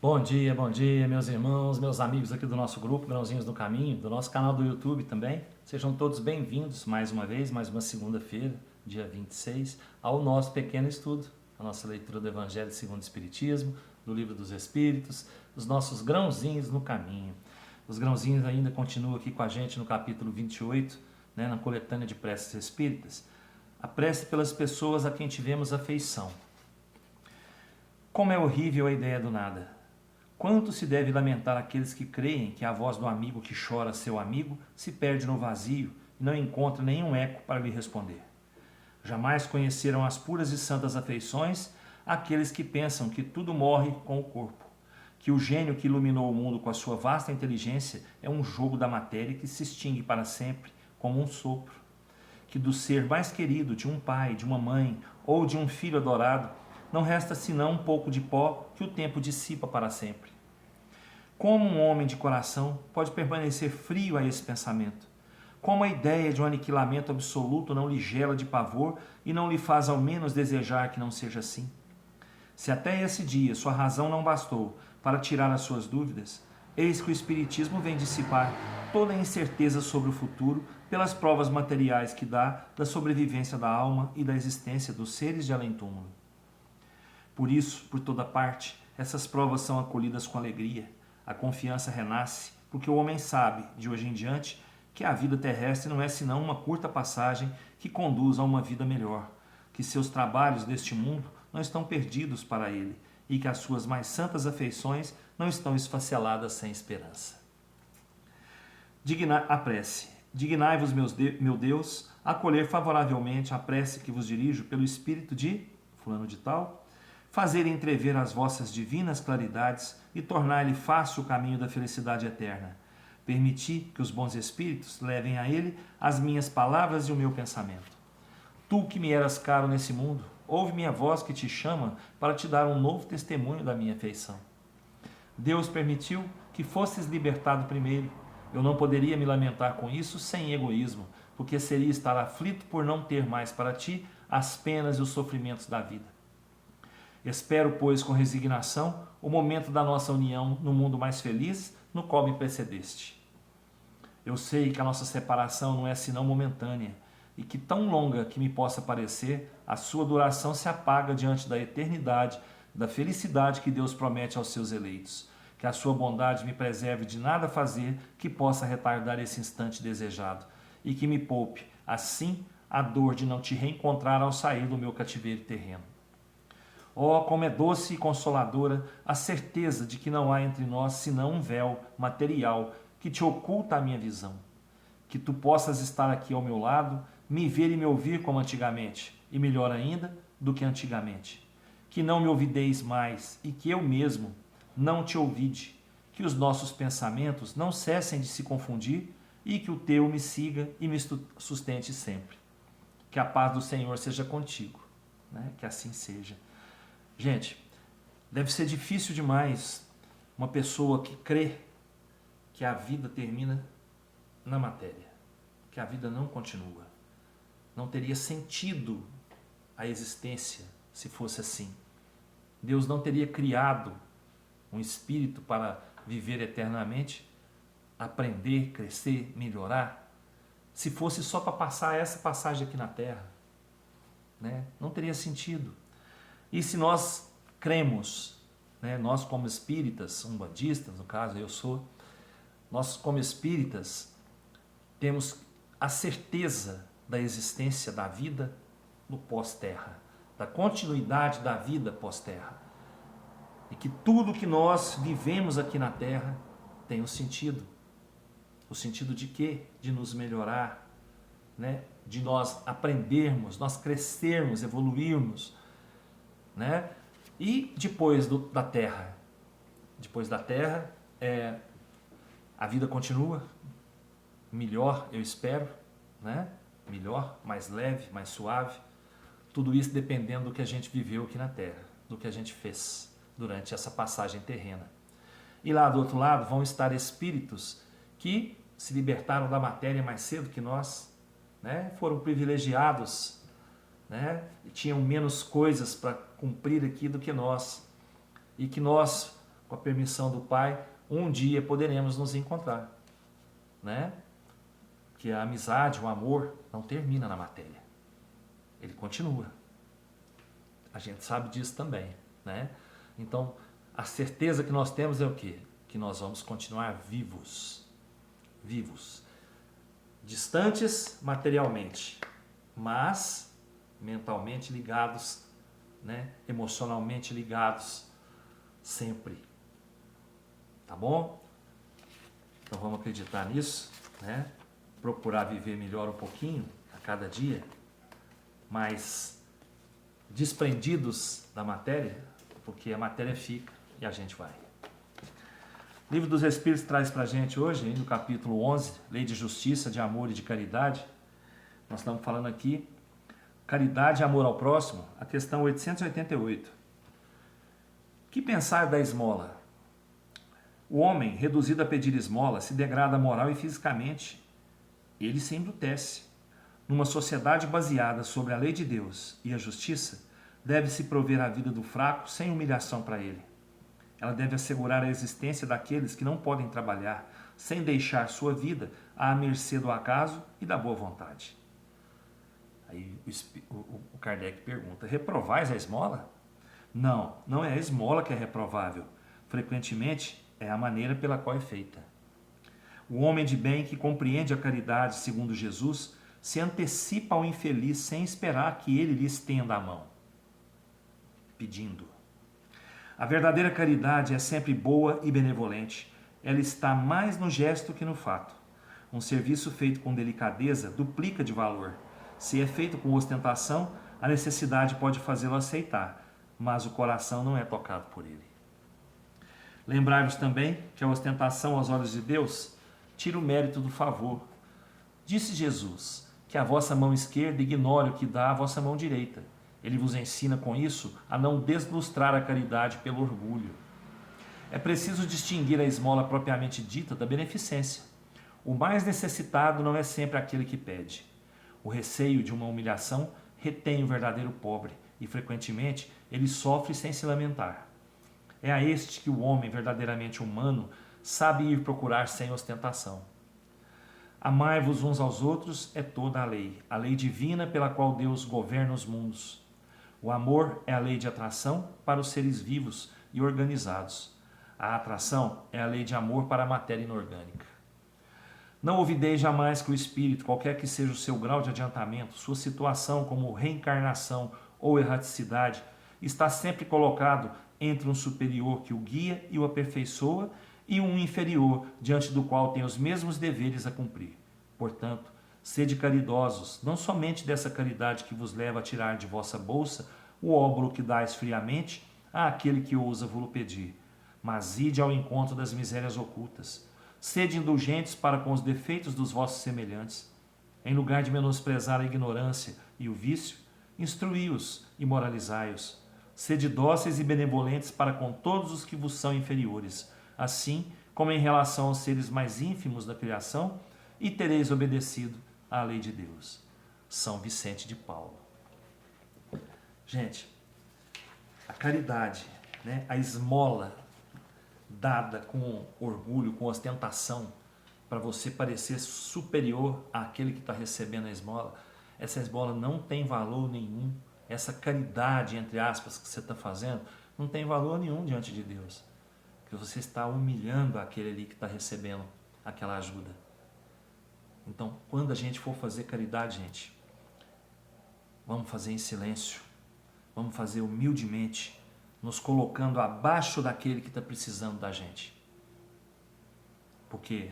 Bom dia, meus irmãos, meus amigos aqui do nosso grupo, Grãozinhos do Caminho, do nosso canal do YouTube também. Sejam todos bem-vindos mais uma vez, mais uma segunda-feira, dia 26, ao nosso pequeno estudo, a nossa leitura do Evangelho segundo o Espiritismo, do Livro dos Espíritos, os nossos grãozinhos no caminho. Os grãozinhos ainda continuam aqui com a gente no capítulo 28, na coletânea de preces espíritas. A prece pelas pessoas a quem tivemos afeição. Como é horrível a ideia do nada! Quanto se deve lamentar aqueles que creem que a voz do amigo que chora seu amigo se perde no vazio e não encontra nenhum eco para lhe responder. Jamais conheceram as puras e santas afeições aqueles que pensam que tudo morre com o corpo, que o gênio que iluminou o mundo com a sua vasta inteligência é um jogo da matéria que se extingue para sempre, como um sopro, que do ser mais querido de um pai, de uma mãe ou de um filho adorado, não resta senão um pouco de pó que o tempo dissipa para sempre. Como um homem de coração pode permanecer frio a esse pensamento? Como a ideia de um aniquilamento absoluto não lhe gela de pavor e não lhe faz ao menos desejar que não seja assim? Se até esse dia sua razão não bastou para tirar as suas dúvidas, eis que o Espiritismo vem dissipar toda a incerteza sobre o futuro pelas provas materiais que dá da sobrevivência da alma e da existência dos seres de além-túmulo. Por isso, por toda parte, essas provas são acolhidas com alegria. A confiança renasce, porque o homem sabe, de hoje em diante, que a vida terrestre não é senão uma curta passagem que conduz a uma vida melhor, que seus trabalhos deste mundo não estão perdidos para ele e que as suas mais santas afeições não estão esfaceladas sem esperança. A prece. Dignai-vos, meu Deus, acolher favoravelmente a prece que vos dirijo pelo Espírito de fulano de tal, fazer entrever as vossas divinas claridades e tornar-lhe fácil o caminho da felicidade eterna. Permiti que os bons espíritos levem a ele as minhas palavras e o meu pensamento. Tu que me eras caro nesse mundo, ouve minha voz que te chama para te dar um novo testemunho da minha afeição. Deus permitiu que fosses libertado primeiro. Eu não poderia me lamentar com isso sem egoísmo, porque seria estar aflito por não ter mais para ti as penas e os sofrimentos da vida. Espero, pois, com resignação, o momento da nossa união no mundo mais feliz, no qual me precedeste. Eu sei que a nossa separação não é senão momentânea, e que, tão longa que me possa parecer, a sua duração se apaga diante da eternidade, da felicidade que Deus promete aos seus eleitos. Que a sua bondade me preserve de nada fazer que possa retardar esse instante desejado, e que me poupe, assim, a dor de não te reencontrar ao sair do meu cativeiro terreno. Oh, como é doce e consoladora a certeza de que não há entre nós senão um véu material que te oculta a minha visão. Que tu possas estar aqui ao meu lado, me ver e me ouvir como antigamente, e melhor ainda do que antigamente. Que não me ouvideis mais e que eu mesmo não te ouvide. Que os nossos pensamentos não cessem de se confundir e que o teu me siga e me sustente sempre. Que a paz do Senhor seja contigo, que assim seja. Gente, deve ser difícil demais uma pessoa que crê que a vida termina na matéria, que a vida não continua. Não teria sentido a existência se fosse assim. Deus não teria criado um espírito para viver eternamente, aprender, crescer, melhorar, se fosse só para passar essa passagem aqui na Terra. Não teria sentido. E se nós cremos, nós como espíritas, umbandistas, no caso eu sou, nós como espíritas temos a certeza da existência da vida no pós-terra, da continuidade da vida pós-terra. E que tudo que nós vivemos aqui na Terra tem um sentido. O sentido de quê? De nos melhorar, de nós aprendermos, nós crescermos, evoluirmos. E depois da Terra? Depois da Terra, a vida continua, melhor, eu espero, melhor, mais leve, mais suave. Tudo isso dependendo do que a gente viveu aqui na Terra, do que a gente fez durante essa passagem terrena. E lá do outro lado vão estar espíritos que se libertaram da matéria mais cedo que nós, foram privilegiados, e tinham menos coisas para cumprir aqui do que nós, e que nós, com a permissão do Pai, um dia poderemos nos encontrar, né? Que a amizade, o amor não termina na matéria. Ele continua. A gente sabe disso também, né? Então, a certeza que nós temos é o quê? Que nós vamos continuar vivos. Vivos. Distantes materialmente, mas mentalmente ligados, né? Emocionalmente ligados sempre. Tá bom? Então vamos acreditar nisso, né? Procurar viver melhor um pouquinho a cada dia, mas desprendidos da matéria, porque a matéria fica e a gente vai. O Livro dos Espíritos traz pra gente hoje, no capítulo 11, Lei de Justiça, de Amor e de Caridade. Nós estamos falando aqui, caridade e amor ao próximo, a questão 888. Que pensar da esmola? O homem, reduzido a pedir esmola, se degrada moral e fisicamente. Ele se embrutece. Numa sociedade baseada sobre a lei de Deus e a justiça, deve-se prover a vida do fraco sem humilhação para ele. Ela deve assegurar a existência daqueles que não podem trabalhar, sem deixar sua vida à mercê do acaso e da boa vontade. Aí o Kardec pergunta, reprovais a esmola? Não, não é a esmola que é reprovável. Frequentemente, é a maneira pela qual é feita. O homem de bem que compreende a caridade segundo Jesus se antecipa ao infeliz sem esperar que ele lhe estenda a mão, pedindo. A verdadeira caridade é sempre boa e benevolente. Ela está mais no gesto que no fato. Um serviço feito com delicadeza duplica de valor. Se é feito com ostentação, a necessidade pode fazê-lo aceitar, mas o coração não é tocado por ele. Lembrai-vos também que a ostentação aos olhos de Deus tira o mérito do favor. Disse Jesus que a vossa mão esquerda ignore o que dá a vossa mão direita. Ele vos ensina com isso a não deslustrar a caridade pelo orgulho. É preciso distinguir a esmola propriamente dita da beneficência. O mais necessitado não é sempre aquele que pede. O receio de uma humilhação retém o verdadeiro pobre e, frequentemente, ele sofre sem se lamentar. É a este que o homem verdadeiramente humano sabe ir procurar sem ostentação. Amai-vos uns aos outros é toda a lei divina pela qual Deus governa os mundos. O amor é a lei de atração para os seres vivos e organizados. A atração é a lei de amor para a matéria inorgânica. Não ouvideis jamais que o espírito, qualquer que seja o seu grau de adiantamento, sua situação como reencarnação ou erraticidade, está sempre colocado entre um superior que o guia e o aperfeiçoa e um inferior diante do qual tem os mesmos deveres a cumprir. Portanto, sede caridosos, não somente dessa caridade que vos leva a tirar de vossa bolsa o óbolo que dais friamente àquele que ousa vos pedir, mas ide ao encontro das misérias ocultas. Sede indulgentes para com os defeitos dos vossos semelhantes. Em lugar de menosprezar a ignorância e o vício, instruí-os e moralizai-os. Sede dóceis e benevolentes para com todos os que vos são inferiores, assim como em relação aos seres mais ínfimos da criação, e tereis obedecido à lei de Deus. São Vicente de Paulo. Gente, a caridade, né, a esmola dada com orgulho, com ostentação, para você parecer superior àquele que está recebendo a esmola, essa esmola não tem valor nenhum. Essa caridade, entre aspas, que você está fazendo, não tem valor nenhum diante de Deus. Porque você está humilhando aquele ali que está recebendo aquela ajuda. Então, quando a gente for fazer caridade, gente, vamos fazer em silêncio. Vamos fazer humildemente, nos colocando abaixo daquele que está precisando da gente. Porque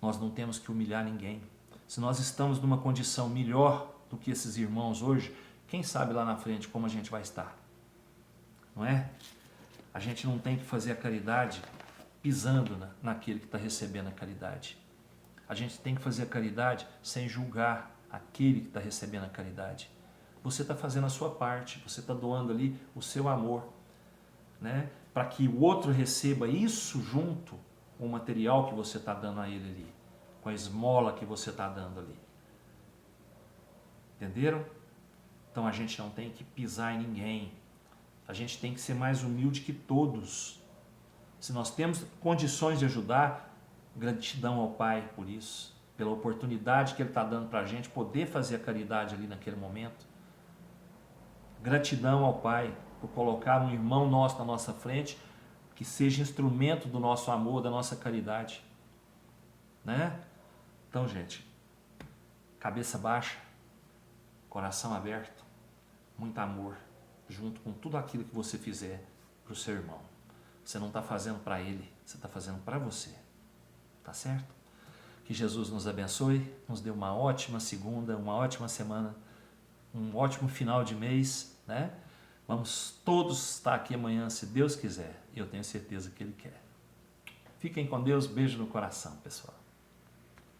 nós não temos que humilhar ninguém. Se nós estamos numa condição melhor do que esses irmãos hoje, quem sabe lá na frente como a gente vai estar? Não é? A gente não tem que fazer a caridade pisando naquele que está recebendo a caridade. A gente tem que fazer a caridade sem julgar aquele que está recebendo a caridade. Você está fazendo a sua parte, você está doando ali o seu amor, né? Para que o outro receba isso junto com o material que você está dando a ele ali, com a esmola que você está dando ali. Entenderam? Então a gente não tem que pisar em ninguém. A gente tem que ser mais humilde que todos. Se nós temos condições de ajudar, gratidão ao Pai por isso, pela oportunidade que Ele está dando para a gente poder fazer a caridade ali naquele momento. Gratidão ao Pai por colocar um irmão nosso na nossa frente, que seja instrumento do nosso amor, da nossa caridade. Né? Então, gente, cabeça baixa, coração aberto, muito amor, junto com tudo aquilo que você fizer para o seu irmão. Você não está fazendo para ele, você está fazendo para você. Tá certo? Que Jesus nos abençoe, nos dê uma ótima segunda, uma ótima semana, um ótimo final de mês, né? Vamos todos estar aqui amanhã, se Deus quiser. E eu tenho certeza que Ele quer. Fiquem com Deus, beijo no coração, pessoal.